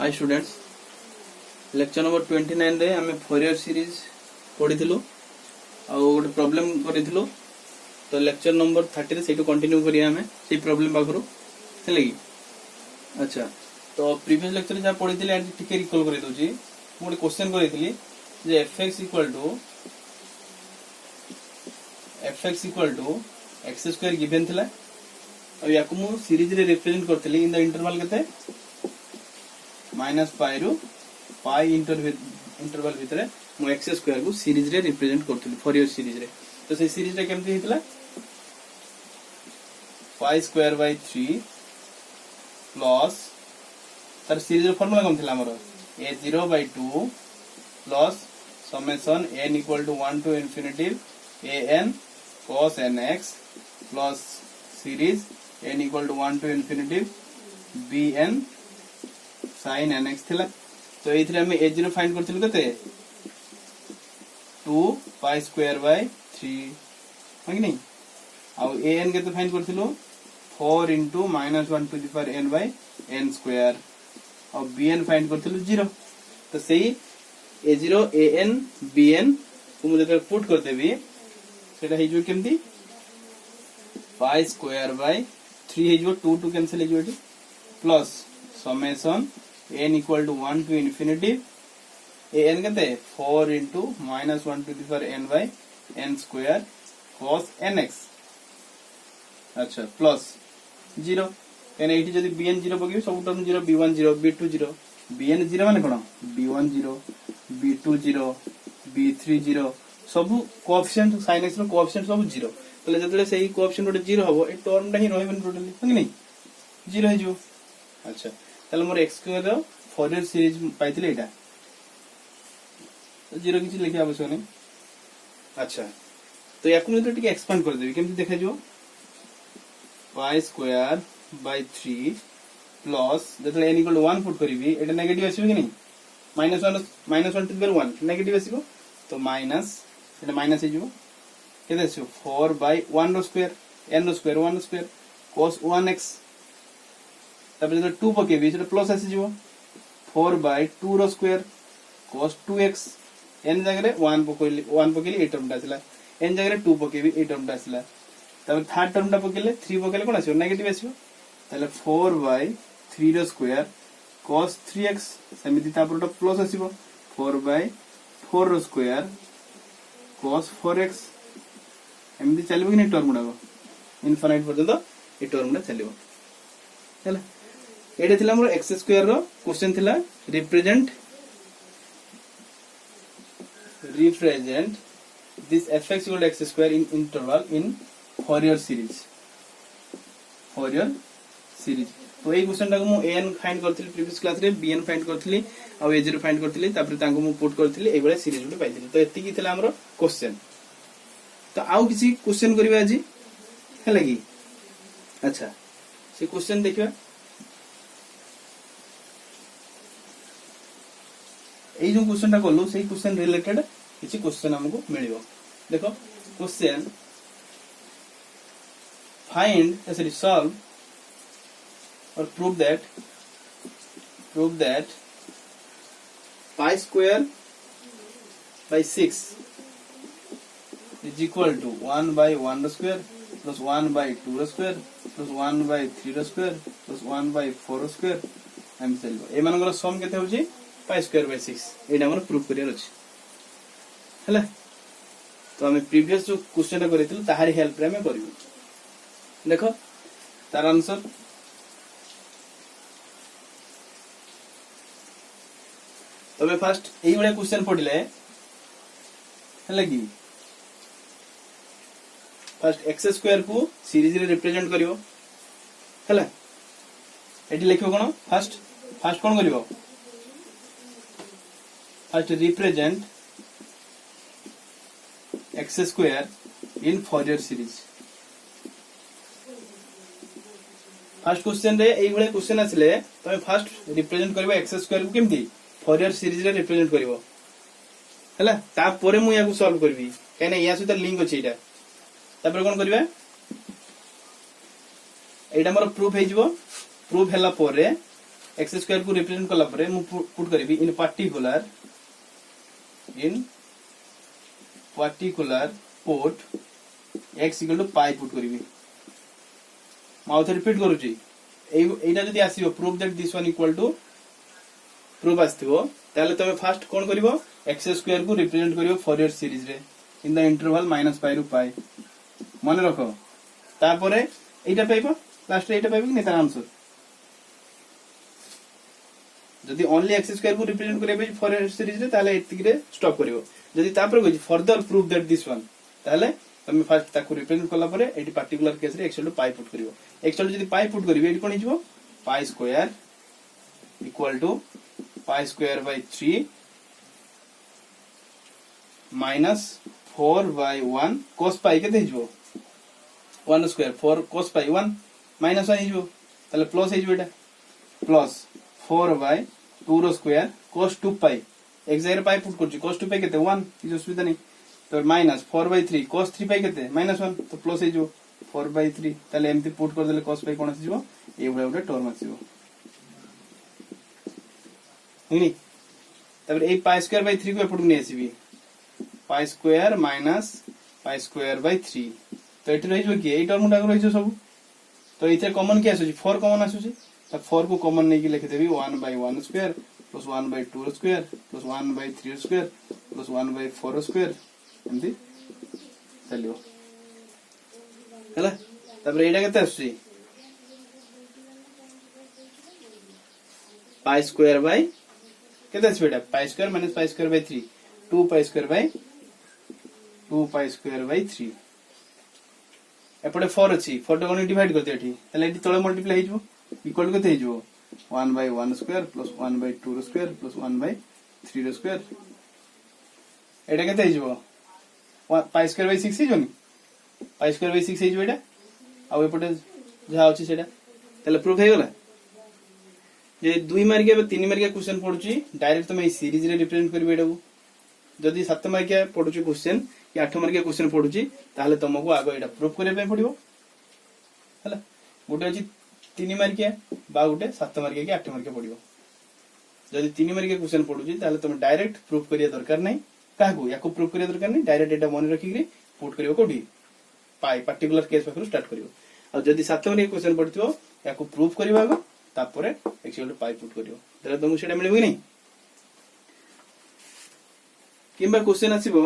Hi students, lecture number 29 रे आमे Fourier series पढ़िथिलु आ गोटे प्रॉब्लम करिथिलु। तो लेक्चर नंबर 30 रे सेटू कंटिन्यू करिया आमे से प्रॉब्लम बागरु हेले की। अच्छा, तो प्रीवियस लेक्चर जा पढ़िथिले आज टिके रिकॉल करि दोची। मु गोटे क्वेश्चन करिथिली जे fx = x स्क्वायर गिवन थिला आ याकू मु सीरीज रे रिप्रेजेंट करथिली इन द इंटरवल केते -π रु π इंटरवल भितरे मु x स्क्वायर को सीरीज रे रिप्रेजेंट करथिली फोरियर सीरीज रे। तो से सीरीज रे केमति हितला π² 3 प्लस तार सीरीज रो फार्मूला कोन थिला हमर a0/2 plus summation n = 1 to infinity an cos nx plus series n = 1 to infinity bn sin nx थिला। तो एथिरे हम a0 फाइंड करथिलु कते 2π² 3 नहीं आ an केते find करथिलु 4 * -1 to the power n/n² और bn फाइंड करथिलु 0। तो सही a0 an bn को मु जते पुट कर देबी सेटा हे जो केमती π² 3 हे जो 2 कैंसिल हे जो plus summation n = 1 to infinity an केते 4 * -1 to the power n/n² cos nx। अच्छा प्लस 0 एने एठी जदी bn 0 पकेबी सब टर्म 0 b1 0 b2 0 bn 0 माने कोन b1 0 b2 0 b3 0 सब कोएफिशिएंट sin x रो कोएफिशिएंट सब 0 तले जतले सेही कोएफिशिएंट गोटे 0 हबो ए टर्मटा ही रहबेन टोटली है नहीं 0 हे जो। अच्छा तले मोर x square rho Fourier series पाइथिले एटा 0 किछि लिखि आवश्यक नहीं। अच्छा तो याकु मैं तो टिके एक्सपांड कर देबी केमति देखा जो π² 3 प्लस जतले n = 1 पुट करिवि एटा नेगेटिव आसीबो कि नहीं -1 to the power 1 नेगेटिव आसीबो तो माइनस एटा माइनस हे जो केते आसीबो 4/1 रो स्क्वायर n रो स्क्वायर 1 रो स्क्वायर cos 1x तब जब 2 पकेबी सेटा प्लस आसी जीवो 4/2 रो स्क्वायर cos 2x n जगह रे 1 पकेली ए टर्मटा आसिला n जगह रे 2 पकेबी ए टर्मटा आसिला तब थर्ड टर्मटा पकेले 3 पकेले कोन आसीबो नेगेटिव आसीबो ताले 4/3 रो स्क्वायर cos 3x समिति तापरटा प्लस आसीबो 4/4 रो स्क्वायर cos 4x एमदी चलिबो कि नै टर्म गुडा इनफाइनाइट पर्यंत ए टर्म गुडा चलिबो हैला। एडे थिला हमर x स्क्वायर रो क्वेश्चन थिला represent this fx = x square in interval in Fourier series तो ए क्वेश्चन टाको मु an फाइंड करथिली प्रीवियस क्लास रे bn फाइंड करथिली आ a0 फाइंड करथिली तापर तांको मु पुट करथिली ए बळे सीरीज गुटे पाइथिली। तो एति की थिला हमर क्वेश्चन। तो आउ किसी क्वेश्चन करबा आज हैला की। अच्छा से क्वेश्चन देखिबा ए जो क्वेश्चन टा करलो सेही क्वेश्चन रिलेटेड किछि क्वेश्चन हमको मिलिबो। देखो क्वेश्चन फाइंड सॉरी सॉल्व और prove that π² 6 is equal to 1/1 square plus 1/2 square plus 1/3 square plus 1/4 square M चलिबो ए मानकर सम केते होची π² 6 एटा हमर प्रूफ करियर अछि हैला। तो हम प्रीवियस जो क्वेश्चन करितलु ताहारी हेल्प रे हम करिवो। देखो तार आंसर तबे फर्स्ट एई बळे क्वेश्चन पढिले हैला की फर्स्ट x स्क्वायर को सीरीज रे रिप्रेजेंट करिवो हैला। एटी लिखियो कोन फर्स्ट कोन करिवो फर्स्ट रिप्रेजेंट x स्क्वायर इन फोरियर सीरीज। फर्स्ट क्वेश्चन रे एई बळे क्वेश्चन आसिले तमे फर्स्ट रिप्रेजेंट करबो x स्क्वायर को केमती फोरियर सीरीज रे रिप्रेजेंट करिवो हैला। ता परे मु याकू सॉल्व करबी काने या सहित लिंक अछि एटा तापर कोन करबे एटा हमर प्रूफ हे जिवो प्रूफ हैला परे एक्स स्क्वायर को रिप्रेजेंट कला परे मु पुट करबी in particular put x equal to pi put करबी माउथ रिपीट करूची एटा जदी आसीबो proof that this one equal to proof आस्थिबो ताले तमे फास्ट कोन करबो एक्स स्क्वायर को रिप्रेजेंट करियो फॉरियर सीरीज रे इन द इंटरवल -π रु π मन रखो तापरे एटा पाइबो लास्ट रे एटा पाइबो कि नै तार आंसर जदी ओनली एक्स स्क्वायर को रिप्रेजेंट करबे फॉरियर सीरीज रे ताले एतिक रे स्टॉप करियो जदी तापर कोइ further proof that this one ताले तमे फास्ट ताको रिप्रेजेंट करला परे एटी पर्टिकुलर केस रे x टू पाई पुट करियो x टू जदी पाई पुट करिवे एटी कोन हिजबो pi square equal to pi square by 3 minus 4/1 cos pi केते हिजबो 1 स्क्वायर 4 cos पाई 1 माइनस 1 हिजबो ताले प्लस हिजबो एटा प्लस 4/2 रो स्क्वायर cos 2 पाई एक जगह पाई पुट करछि cos 2 पाई केते 1 इज सुविधा नै तो माइनस 4/3 cos 3 पाई केते -1 तो प्लस हिजबो 4/3 ताले एमती पुट कर देले cos पाई कोन आसीबो ए भले उडे टर्म आसीबो नहीं तब ए पाई स्क्वायर बाय 3 को एपटू नै आसीबी pi square minus pi square by 3 तो एठी रहिजो कि ए टर्म डाक रहिजो सब तो इथे कॉमन के आसुची 4 कॉमन आसुची तो 4 को कॉमन नै कि लिख देबी 1/1 square plus 1/2 square plus 1/3 square plus 1/4 square एमती चलियो हला तब एटा केते आसुची पाई स्क्वायर बाय केते आसी बेटा पाई square minus pi square by 3 2 pi square by 3 एपटे 4 अछि 4 टा कोन डिवाइड करते एठी तले एठी तळे मल्टीप्लाई हिजबो इक्वल केते हिजबो 1/1 square plus 1/2 square plus 1/3 square एटा केते हिजबो पाई स्क्वायर बाय 6 हिजोनी पाई स्क्वायर बाय 6 हिजबो एटा आ एपटे जहा अछि सेटा तले प्रूफ हे गेला जे 2 मार्किया बे 3 मार्किया क्वेश्चन पढुची डायरेक्ट तमे सीरीज रे रिप्रेजेंट करबे एटाको जदी 7 मार्किया पढुची क्वेश्चन कि 8 मार्किया क्वेश्चन पढुची ताले तुमको आगो एटा प्रूफ करे पे पडिबो हला गोटे अछि 3 मार्किया बा गोटे 7 मार्किया कि 8 मार्किया पडिबो जदी 3 मार्किया क्वेश्चन पढुची ताले तुम डायरेक्ट प्रूफ करिया दरकार नै काहको याको प्रूफ करिया दरकार नै डायरेक्ट एटा मन रखि कि पुट करियो कोठी पाई पर्टिकुलर केस पाखरु स्टार्ट करियो आ जदी 7 मार्किया क्वेश्चन पढितो याको प्रूफ करिवा आगो तापरे एक्चुअली पाई पुट करियो तेरे तुमको सेटा मिलिबो कि नै किंबा क्वेश्चन आसीबो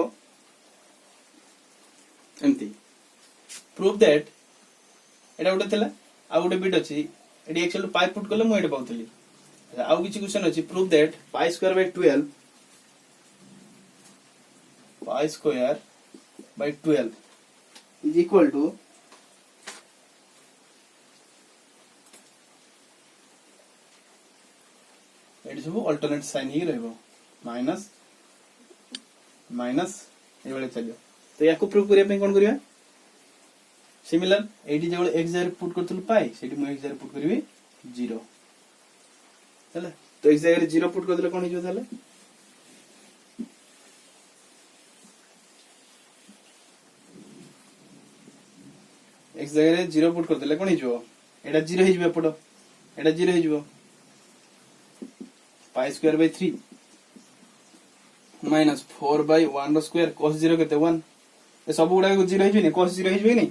एमती प्रूफ दैट एटा गोटे थला आ गोटे बिट अछि एडी एक्चुअली पाई पुट करले मु एटा पाउतली आ किछि क्वेश्चन अछि proof that pi square by 12 pi square by 12 is equal to एडी सब अल्टरनेट साइन ही रहबो माइनस माइनस ए वाले चलियो तो याको प्रूफ करिया पे कोन करिया सिमिलर एडी जेवल x जगह पुट करथुल पाई सेडी मु x जगह पुट करबी 0 चला तो x जगह 0 पुट कर देले कोन हिजो थाले x जगह 0 पुट कर देले कोन हिजो एडा 0 हिजबे पडो एडा 0 हिजबो pi square by 3 minus 4/1 square cos 0 केते 1 ए सब गुडा को 0 हिजबे नै cos 0 हिजबे नै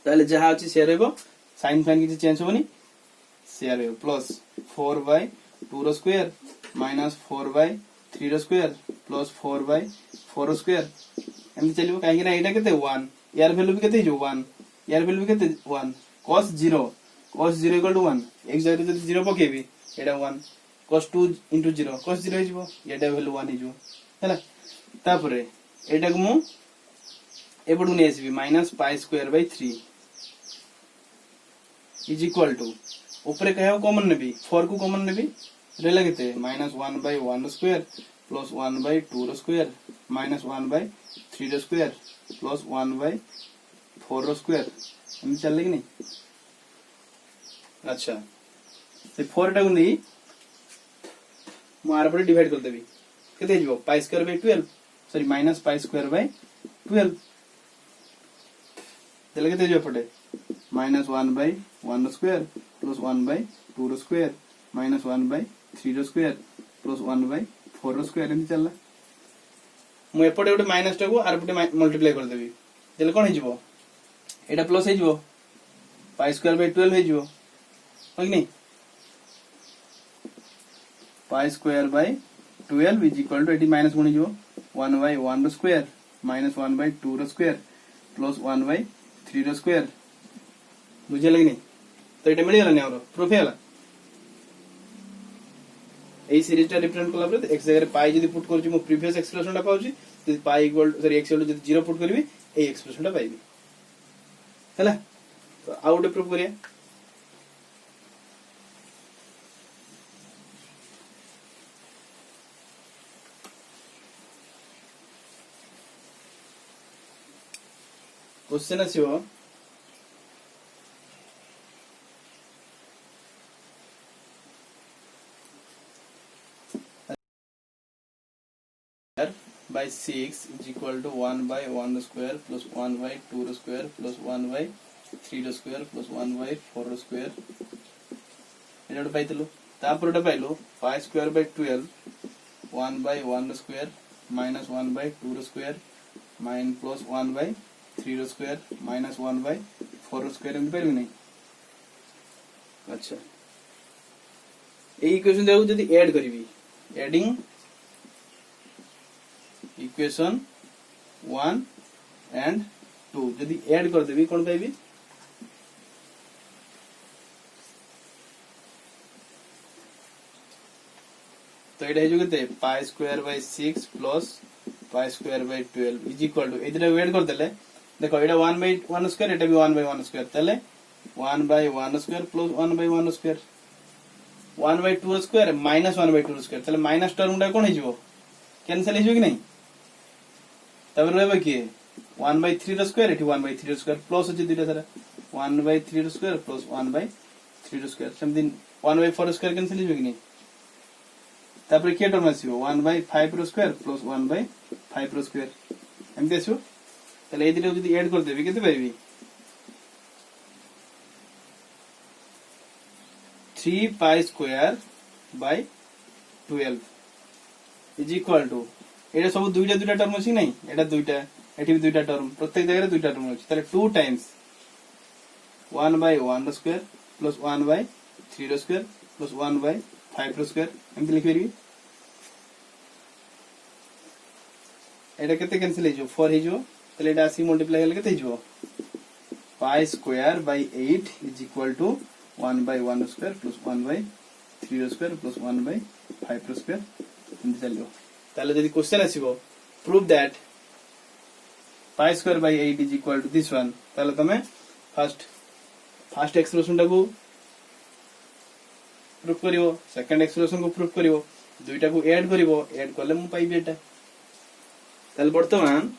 ताले जहा अछि से रहबो sin फाइन किछि चेंज होबनी से रहबो plus 4/2 square minus 4/3 square plus 4/4 square एमि चलिबो काहे कि ना एटा केते 1 यार वैल्यू भी केते हिजो 1 यार वैल्यू भी केते 1 cos 0 इक्वल टू 1 एक जगह जदी 0 पकेबी एटा 1 cos 2 into 0 cos 0 हिजबो एटा वैल्यू 1 हिजबो हैला तापरे एटा को मु एपडू नै आसीबी minus pi square by 3 is equal to ऊपर कहयो कॉमन नेबी 4 को कॉमन नेबी रेला केते -1/1 square plus 1/2 square minus 1/3 square plus 1/4 square हम चल कि नहीं अच्छा से 4 टा को नहीं मार पर डिवाइड कर देबी केते हिजबो pi square by 12 sorry minus pi square by 12 देले केते हिजबो पटे -1/1 square plus 1/2 square minus 1/3 square plus 1/4 square एमती चलला मु एपटे गोटे माइनस टाको आर पटे मल्टीप्लाई कर देबी देले कोन हे जिवो एटा प्लस हे जिवो पाई स्क्वायर बाय 12 हे जिवो हो कि नहीं pi square by 12 is equal to एटी माइनस गुणी जिवो 1/1 square minus 1/2 square plus 1/3 square बुझे लगे नहीं तो ये मिल गला हमर प्रूफ हैला ए सीरीज टा रिप्रेजेंट कला पर x जगह पाई जदी पुट करछि मो प्रीवियस एक्सप्रेशन टा पाउछि जदी pi equal sorry x equal जदी 0 पुट करबी ए एक्सप्रेशन टा पाइबी हैला तो आउट प्रूफ करिया question आसीबो by 6 is equal to 1/1 square plus 1/2 square plus 1/3 square plus 1/4 square एटा पाइतलो तापर pilo pi square by 12 1/1 square minus 1/2 square minus plus 1/3 square minus 1/4 square एमती पाइबे नहीं अच्छा ए इक्वेशन देखो जदी ऐड करबी एडिंग इक्वेशन 1 एंड 2 जदी ऐड कर देबी कोन पाइबी तो एटा हेजो केते pi square by 6 plus pi square by 12 is equal to एदिरा ऐड कर देले देखो एटा 1/1 स्क्वायर एटा भी 1/1 स्क्वायर तले 1/1 square plus 1/1 square 1/2 square minus 1/2 square तले माइनस टर्म डा कोन हेजो कैंसिल हेजो कि नहीं तब रहबे कि 1/3 स्क्वायर एठी 1/3 स्क्वायर प्लस अछि दुटा सारा 1/3 square plus 1/3 square something 1/4 square cancel हेजो कि नहीं तापर के टर्म आसीबो 1/5 स्क्वायर प्लस 1/5 स्क्वायर एमती आसीबो तले ए दिले जदी ऐड कर देबी केते पाइबी 3 pi square by 12 is equal to एटा सब दुईटा दुईटा टर्म अछि नहीं एटा दुईटा एठी भी दुईटा टर्म प्रत्येक जगह दुईटा टर्म अछि ताले 2 times 1/1 square plus 1/3 square plus 1/5 square एमती लिख परबी एटा केते कैंसिल हेजो 4 हेजो ताले एटा 80 मल्टीप्लाई हेले केते हेजो pi square by 8 is equal to 1/1 square plus 1/3 square plus 1/5 square एमती चलियो ताले जदी क्वेश्चन आसीबो prove that pi square by 8 is equal to this one ताले तमे फर्स्ट एक्सप्रेशन टाको प्रूफ करिवो सेकंड एक्सप्रेशन को प्रूफ करिवो दुईटा को ऐड करिवो ऐड करले मु पाइबे एटा ताले वर्तमान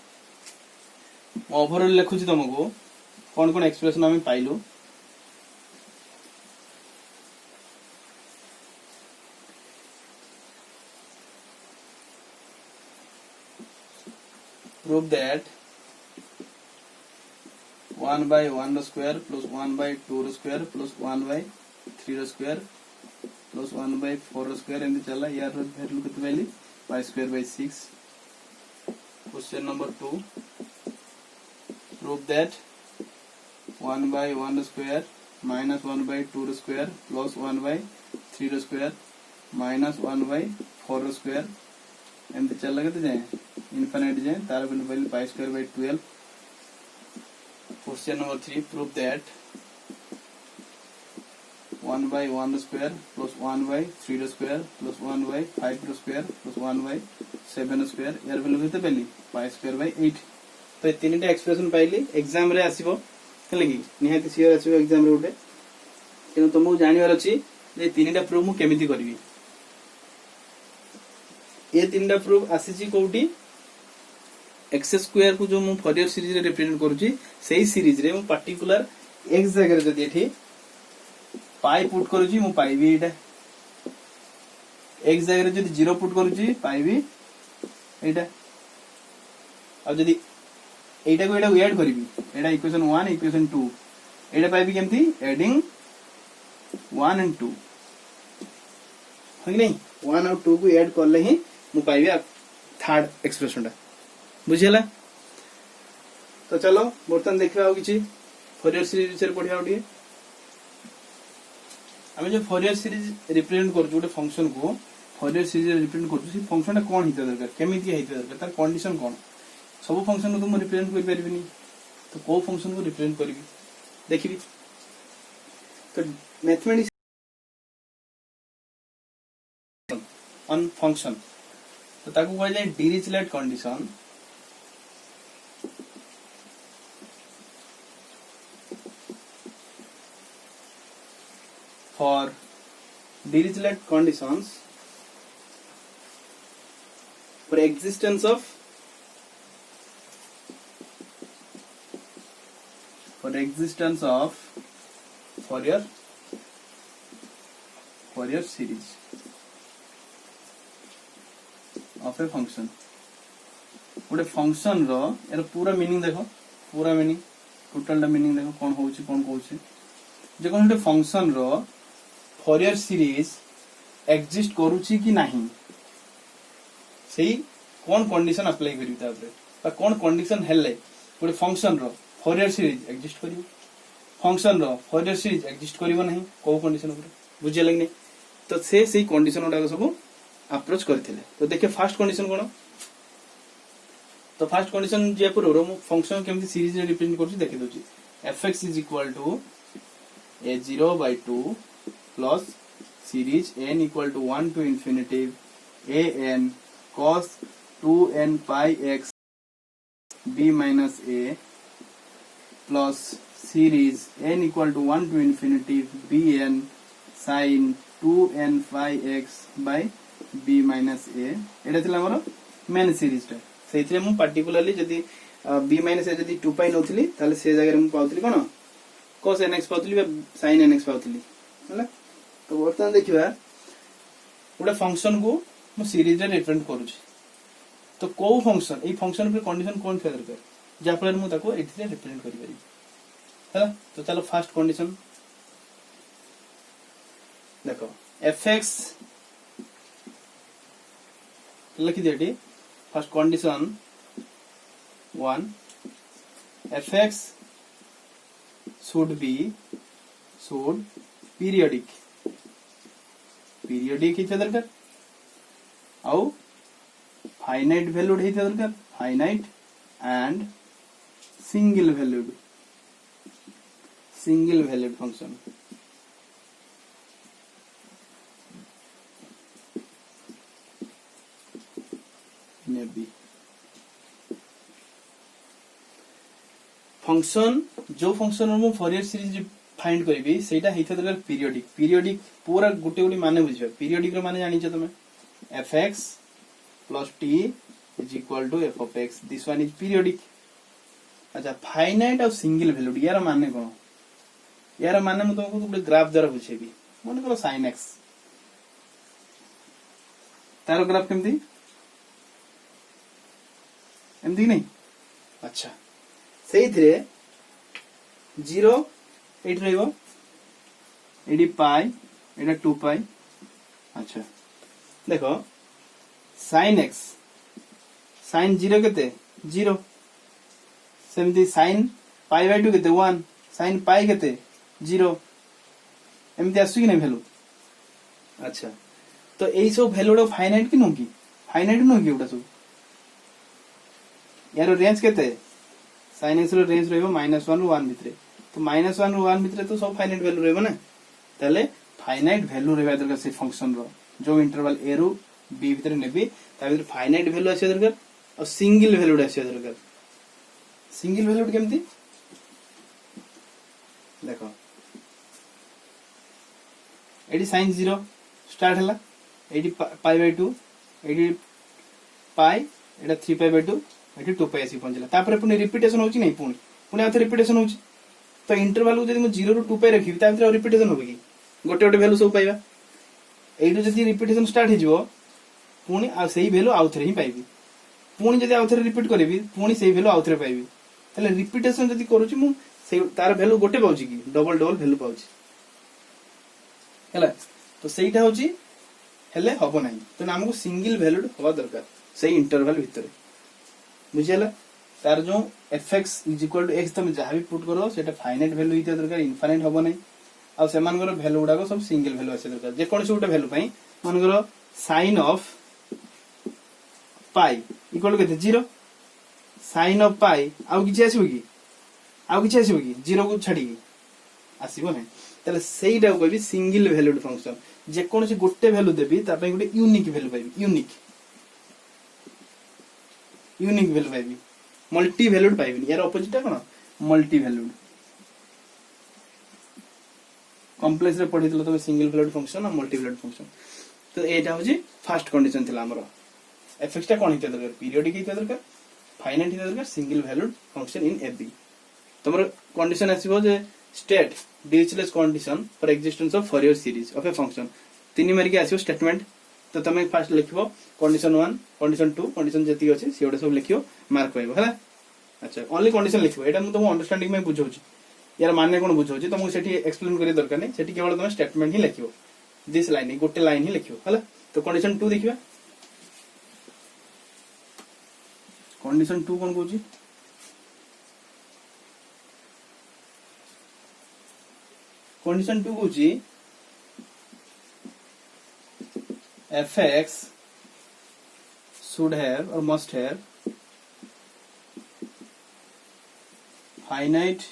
ओवरऑल लिखुची तुमको कोन कोन एक्सप्रेशन हम पाइलु prove that 1/1 square plus 1/2 square plus 1/3 square plus 1/4 square एमती चला यार वैल्यू कितने पाइली pi square by 6 question number 2 prove that 1/1 square minus 1/2 square plus 1/3 square minus 1/4 square एमती चल लगे जाए इनफिनिट जाए तार वैल्यू पाइली pi square by 12 question number 3 prove that 1/1 square plus 1/3 square plus 1/5 square plus 1/7 square यार value कितने पाइली pi square by 8 तो तीनटा एक्सप्रेशन पाइली एग्जाम रे आसीबो हेले कि निहाती सियर आसीबो एग्जाम रे उठे तेनु तुमको जानिवार अछि जे तीनटा प्रूफ मु केमिति करबी ये तीनटा प्रूफ आसीची कोउटी एक्स स्क्वायर को जो मु फॉरियर सीरीज रे रिप्रेजेंट करूची सेही सीरीज रे मु पर्टिकुलर एक्स जगह रे जदी एठी पाई पुट करूची मु पाइबी एटा एक्स जगह रे जदी 0 पुट करूची पाइबी एटा आ जदी एटा को एटा ऐड करबी एटा इक्वेशन 1 इक्वेशन 2 एटा पाइबी केमती एडिंग 1 एंड 2 है कि नहीं 1 और 2 को ऐड करले ही मु पाइबे थर्ड एक्सप्रेशन टा बुझिला। तो चलो बर्तमान देखा कि फोरियर सीरीज विषय पढ़िया गोटे आम जो फोरियर सीरीज रिप्रेजेंट कर गोटे फंक्शन को फोरियर सीरीज रिप्रेजेंट कर फंक्शन कौन होता दरकार केमी होता दरकार तार कंडीशन कौन सब फंक्शन को तो मुझे रिप्रेजेंट कर पारिनी तो कौ फंक्शन को रिप्रेजेंट करी देखी तो मैथमेटिक्स ऑन फंक्शन तो ताकू कह जाए Dirichlet condition for Dirichlet conditions for existence of Fourier series of a function गोटे फंक्शन रो यार पूरा मीनिंग देखो पूरा मीनिंग टोटल मीनिंग देखो कौन होउची कौन कहउची जे कोन गोटे फंक्शन रो फोरियर सीरीज एग्जिस्ट करूची कि नहीं सही कौन कंडीशन अप्लाई करी तापरे बा कौन कंडीशन हेले गोटे फंक्शन रो फोरियर सीरीज एग्जिस्ट करिवो फंक्शन रो फोरियर सीरीज एग्जिस्ट करिवो नहीं को कंडीशन ऊपर बुझे लगनी तो से कंडीशन उडा सब अप्रोच करथिले। तो देखिए फर्स्ट कंडीशन कोन तो फर्स्ट कंडीशन जे पर रो फंक्शन केमती सीरीज रे रिप्रेजेंट करछि देखि दोछि fx is equal to a0/2 plus series n equal to 1 to infinity an cos 2n pi x b minus a plus series n equal to 1 to infinity bn sin 2n pi x by b minus a एटा थिला हमर main series टा सेथिरे मु particularly जदी b minus a जदी 2 pi नोथली ताले से जगह मु पाउतली कोन cos nx पाउतली बा sin nx पाउतली हला। तो वर्तमान देखिबा गोटे फंक्शन को मु सीरीज रे रिप्रेजेंट करू तो को फंक्शन ए फंक्शन पे कंडीशन कोन फेदर कर जा फल मु ताको एथिरे रिप्रेजेंट करि पारि हला। तो चलो फर्स्ट कंडीशन देखो fx लिखि देटी first condition 1 fx should periodic ही दरकार आउ फाइनाइट वैल्यूड ही दरकार finite and single valued function नेबी फंक्शन जो फंक्शन मु फोरियर सीरीज फाइंड करिवि सेटा हेता दरकार पीरियोडिक पूरा गुटे गुटी माने बुझिबा पीरियोडिक रो माने जानि छ तमे fx plus t is equal to f of x this one is periodic। अच्छा फाइनाइट और सिंगल वैल्यूड यार माने कोन यार माने मु तुमको गुटे ग्राफ द्वारा बुझेबी मन करो sin x तारो ग्राफ केमती एमती नहीं अच्छा सेइथरे 0 8 रहइबो एडी पाई एडा 2 पाई अच्छा देखो sin x sin 0 केते 0 सेमती sin पाई बाय 2 केते 1 sin पाई केते 0 एमती आसु कि नै वैल्यू अच्छा। तो एई सब वैल्यू फाइनाइट कि नो कि फाइनाइट नो कि उडा सब यार रेंज केते sin x रो रेंज रहइबो -1 ରୁ 1 भितरे तो -1 ରୁ 1 भितरे तो सब फाइनाइट वैल्यू रहइबो ना ताले फाइनाइट वैल्यू रहबा दरकार से फंक्शन रो जो इंटरवल a रू b भितरे नेबी ता भितर फाइनाइट वैल्यू आसे दरकार और सिंगल वैल्यू आसे दरकार सिंगल वैल्यू केमती देखो एडी sin 0 स्टार्ट हला एडी पाई बाय 2 एडी पाई एडा 3 पाई बाय 2 एडी 2 पाई आसी पहुंचला तापर पुनी रिपीटेशन होची नै पुनी आथे रिपीटेशन होची तो इंटरवल को जदि मु 0 ରୁ 2 पाई रखिबी ता भितर रिपीटेशन होबे कि गोटे गोटे वैल्यू सब पाइबा एडू जदि रिपीटेशन स्टार्ट हे जिवो पुनी आ सेही वैल्यू आउथरे ही पाइबी पुनी जदि आउथरे रिपीट करबी पुनी सेही वैल्यू आउथरे पाइबी तले रिपीटेशन जदि करूची मु से तार वैल्यू गोटे पाउची कि डबल वैल्यू पाउची हैला। तो सेहीटा होची हेले हबो नाही तो हमको सिंगल वैल्यूड हवा दरकार से इंटरवल भितर बुझियला तार जो fx is equal to x तुम जहां भी पुट करो सेटा फाइनाइट वैल्यू हित दरकार इनफाइनाइट हबो नाही आ सेमान कर वैल्यू गुडा को सब सिंगल वैल्यू आसे दरकार जे कोन से उटा वैल्यू पई मान करो sin ऑफ पाई इक्वल केते 0 sin ऑफ पाई आउ किछि आसीबो कि 0 को छाडी आसीबो नाही तले सेइटा को भी सिंगल वैल्यूड फंक्शन जे कोन से गोटे वैल्यू देबी ता पई गोटे यूनिक वैल्यू पाइबी यूनिक वैल्यू पाइबी मल्टी वैल्यूड पाइबी यार ऑपोजिट कोन मल्टी वैल्यूड कॉम्प्लेक्स रे पढितलो तो सिंगल वैल्यूड फंक्शन और मल्टी वैल्यूड फंक्शन तो एटा होजी फर्स्ट कंडीशन थिला हमरो fx टा कोन हिते दरकार पीरियोडिक हिते दरकार फाइनाइट हिते दरकार सिंगल वैल्यूड फंक्शन इन एबी तमरो कंडीशन आसीबो जे state Dirichlet condition for existence of Fourier series of a function तीन मारी के आसीबो स्टेटमेंट तो तमे फर्स्ट लिखिबो कंडीशन 1 कंडीशन 2 कंडीशन जति अछि सेउडा सब लिखियो मार्क पाइबो हला अच्छा ओनली कंडीशन लिखिबो एटा मु तुम अंडरस्टैंडिंग में बुझौछि यार माने कोन बुझौछि तुमको सेठी एक्सप्लेन करिय दरकार नै सेठी केवल तुम स्टेटमेंट ही लिखिबो दिस लाइन ही गोटे लाइन ही लिखिबो हला तो कंडीशन 2 देखिबा कंडीशन 2 कोन कहूछि कंडीशन 2 कहूछि fx should have or must have finite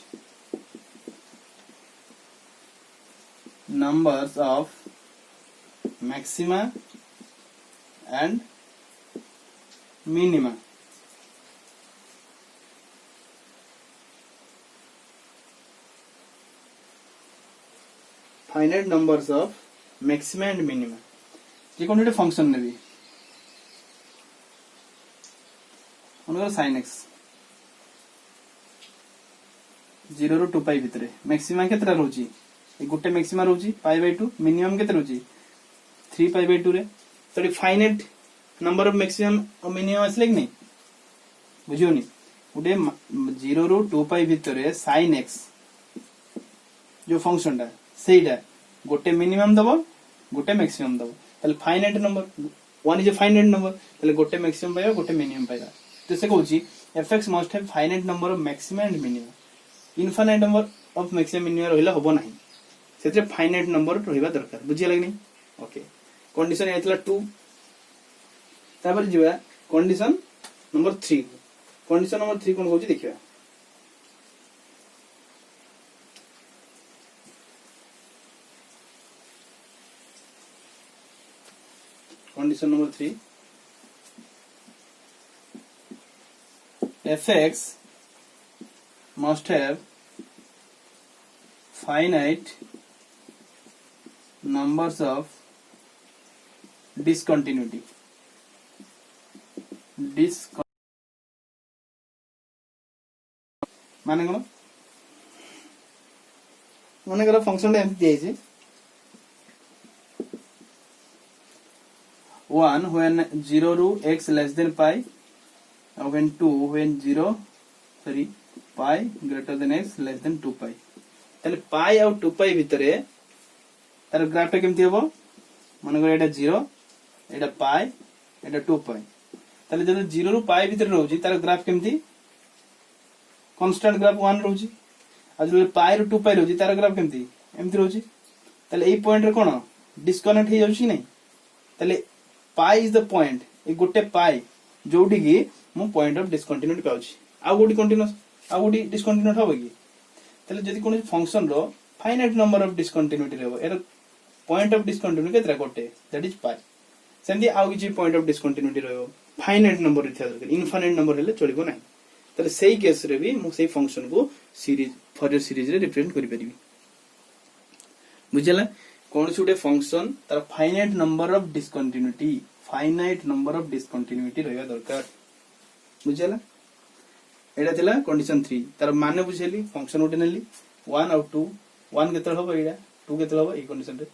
numbers of maxima and minima finite numbers of maxima and minima जे कोन फंक्शन नेबी उनकर sin x 0 रो 2 पाई भितरे मैक्सिमा केतरा रहउची ए गोटे मैक्सिमा रहउची पाई बाय 2 मिनिमम केते रहउची 3 पाई बाय 2 रे तो फाइनाइट नंबर ऑफ मैक्सिमम और मिनिमम असले कि नहीं बुझियोनी गोटे 0 रो 2 पाई भितरे sin x जो फंक्शन टा सेइडा गोटे मिनिमम दबो गोटे मैक्सिमम दबो ताले finite number 1 is a finite number ताले गोटे मैक्सिमम पाइबा गोटे मिनिमम पाइबा तो से कहूची fx must have finite number of maxima and minima infinite number of maxima minima रहला होबो नाही सेते फाइनाइट नंबर रहिबा दरकार बुझिया लागनी ओके कंडीशन एतला 2 तापर जिबा कंडीशन नंबर 3 कंडीशन नंबर 3 कोन कहूची देखिबा condition number 3 fx must have finite numbers of discontinuity माने कोन माने करा फंक्शन एमती दिए 1 when 0 ru x less than pi when 2 when 0 sorry pi greater than x less than 2 pi तले pi और 2 pi भितरे तार ग्राफ केमती होबो माने को एटा 0 एटा pi एटा 2 pi तले जब 0 ru pi भितरे रहउची तार ग्राफ केमती कांस्टेंट ग्राफ 1 रहउची आ जब pi ru 2 pi रहउची तार ग्राफ केमती एमती रहउची तले एई पॉइंट रे कोन डिस्कनेक्ट हे जाउची नै तले पाई इज द पॉइंट ए गोटे पाई जोटी की मु पॉइंट ऑफ डिस्कंटिन्यूटी पाउची आ गोटी कंटीन्यूअस आ गोटी डिस्कंटिन्यूट होबो की तले जदी कोन फंक्शन रो फाइनाइट नंबर ऑफ डिस्कंटिन्यूटी रहबो एरो पॉइंट ऑफ डिस्कंटिन्यूटी केतरा गोटे दैट इज पाई सेंदी आ किछि पॉइंट ऑफ डिस्कंटिन्यूटी रहबो फाइनाइट नंबर रिथा दरकार इनफाइनाइट नंबर हेले चलिबो नै तले सेही केस रे भी मु सेही फंक्शन को सीरीज फॉरियर सीरीज रे रिप्रेजेंट करि परिबी बुझला कौन से गोटे फंक्शन तार फाइनाइट नंबर ऑफ डिस्कंटिन्यूटी रहबा दरकार बुझला एटा थिला कंडीशन 3 तार माने बुझेली फंक्शन गोटे नेली 1 और 2 1 केतल होबो एटा 2 केतल होबो ए कंडीशन रे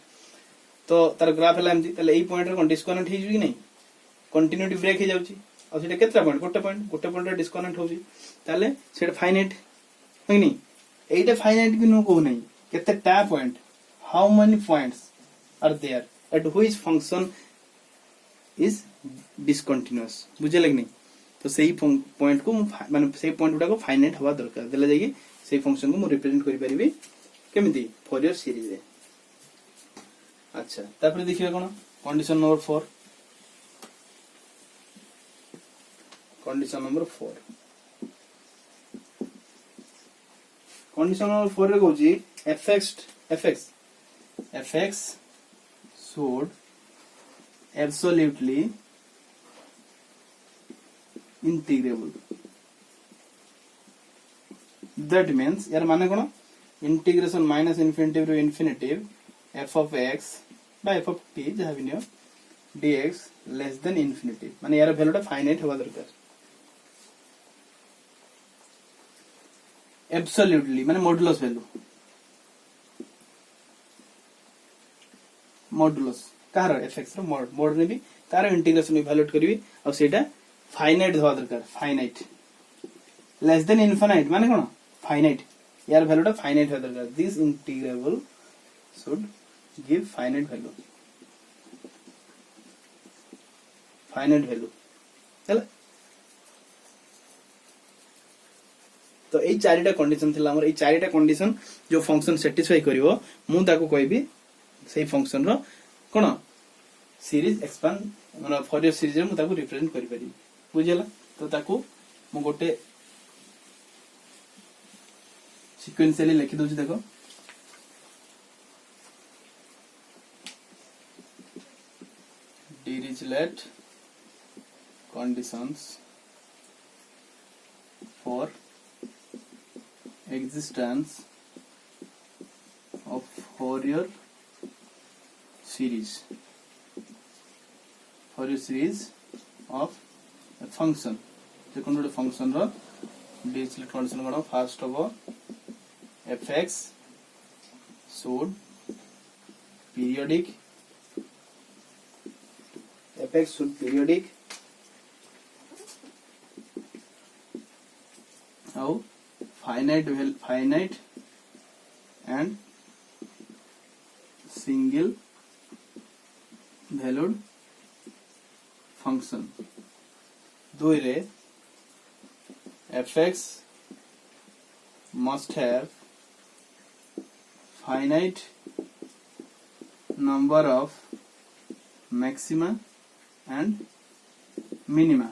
तो तार ग्राफ हला एमती तले एई पॉइंट रे कोन डिस्कनेक्ट हे जु कि नै कंटिन्यूटी ब्रेक हे जाउची और सेटा केतरा पॉइंट गोटे पॉइंट रे डिस्कनेक्ट होउची ताले सेटा फाइनाइट है नि एटा फाइनाइट कि नो को नै केते टा point how many points are there at which function is discontinuous बुझे लगनी तो सही पॉइंट को माने सही पॉइंट गुडा को फाइनाइट हवा दरकार देला जाई सही फंक्शन को मु रिप्रेजेंट करि परिबी केमिति फॉरियर सीरीज रे अच्छा तापर देखिबा कोन condition number 4 condition number 4 condition number 4 रे कहूची fx should absolutely integrable that means यार माने कोन integration minus infinity to infinity f of x by f of t जहा भी नियो dx लेस देन इन्फिनिटी माने यार वैल्यूटा फाइनाइट होबा दरकार एब्सोल्युटली माने मॉडुलस वैल्यू मॉडुलस कार fx रो मोड ने भी कार इंटीग्रेशन इवैल्यूएट करबी और सेटा फाइनाइट होबा दरकार फाइनाइट लेस देन इनफाइनाइट माने कोन फाइनाइट यार वैल्यूटा फाइनाइट होबा दरकार this integrable should give finite value हैला तो एई चारिटा कंडीशन थिला हमर एई चारिटा कंडीशन जो फंक्शन सैटिस्फाई करिवो मु ताको कहबी सेही फंक्शन रो कोन सीरीज एक्सपांड माने फॉरियर सीरीज रे मु ताको रिप्रेजेंट करि परिबी बुझियला तो ताको मु गोटे सीक्वेंशियली लिखि दोछि देखो Dirichlet conditions for existence of Fourier series of a function जे कोन गोटे फंक्शन रो Dirichlet condition कोन first of fx should periodic how finite and single valued function दो रे fx must have finite number of maxima and minima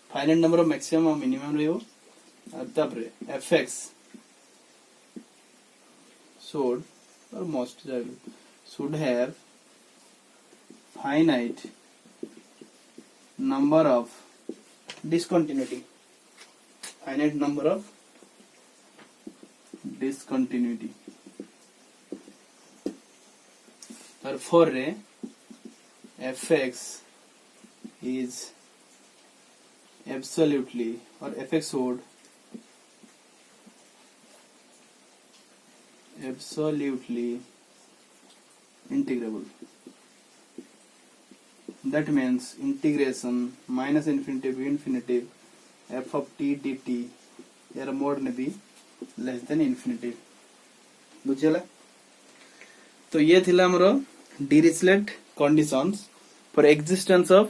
finite number of maximum और minimum रहियो तब रे fx should or must should have finite number of discontinuity therefore रे fx is absolutely or fx would absolutely integrable that means integration minus infinity to infinity f of t dt यार mode ने भी less than infinity बुझियला तो ये थिला हमरो Dirichlet conditions for existence of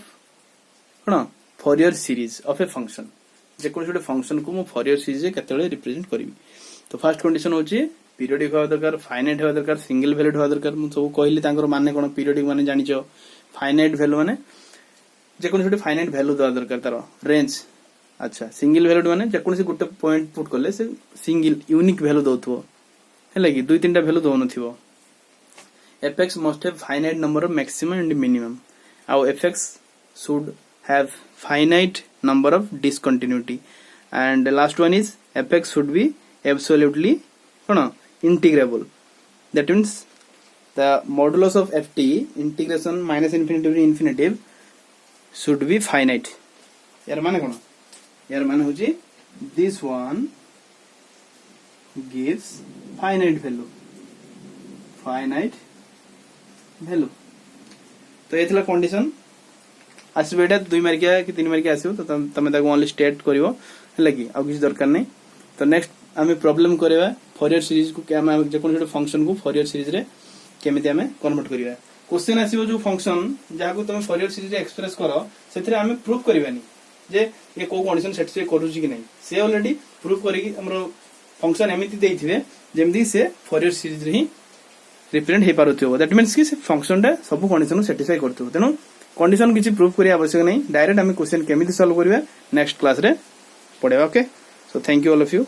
कोन Fourier series of a function जे कोन छोटे फंक्शन को मु फॉरियर सीरीज केतेले रिप्रेजेंट करबी तो फर्स्ट कंडीशन होची पीरियोडिक होवा दरकार फाइनाइट होवा दरकार सिंगल वैल्यूड होवा दरकार मु सब कहली तांकर माने कोन पीरियोडिक माने जानिचो फाइनाइट वैल्यू माने जे कोन छोटे फाइनाइट वैल्यू दवा दरकार तारो रेंज अच्छा सिंगल वैल्यूड माने जे कोन से गुटे पॉइंट पुट करले से सिंगल यूनिक वैल्यू दउथबो हैला कि दुई तीनटा वैल्यू दउन थिबो fx must have finite number of maximum and minimum our fx should have finite number of discontinuity and the last one is fx should be absolutely integrable that means the modulus of ft integration minus infinity to infinity should be finite यार माने होची this one gives finite value तो ये थिला condition आसबे एटा 2 मार्किया कि 3 मार्किया आसीबो तो तमे ताको ओनली स्टेट करिवो हला कि आ किछ दरकार नै तो नेक्स्ट आमे प्रॉब्लम करबा फॉरियर सीरीज को के आमे जे कोन छोटे फंक्शन को फॉरियर सीरीज रे केमिति आमे कन्वर्ट करिवा क्वेश्चन आसीबो जो फंक्शन जहां तुम फॉरियर सीरीज एक्सप्रेस करो से आम प्रूव करवानी जे ये को कंडीशन सेटिस्फाई करूची कि नहीं से ऑलरेडी प्रूव करिक हमरो फंक्शन एमिति देइथिबे जेमदी से फॉरियर सीरीज रे ही रिप्रेजेंट हे पारुथिबो दैट मींस कि से फंक्शन रे सब कंडीशन सेटिस्फाई करथिबो तेनु कंडीशन किछि प्रूव करिया आवश्यक नहीं डायरेक्ट हम क्वेश्चन केमिति सॉल्व करिवे नेक्स्ट क्लास रे पढेबा okay so thank you all of you.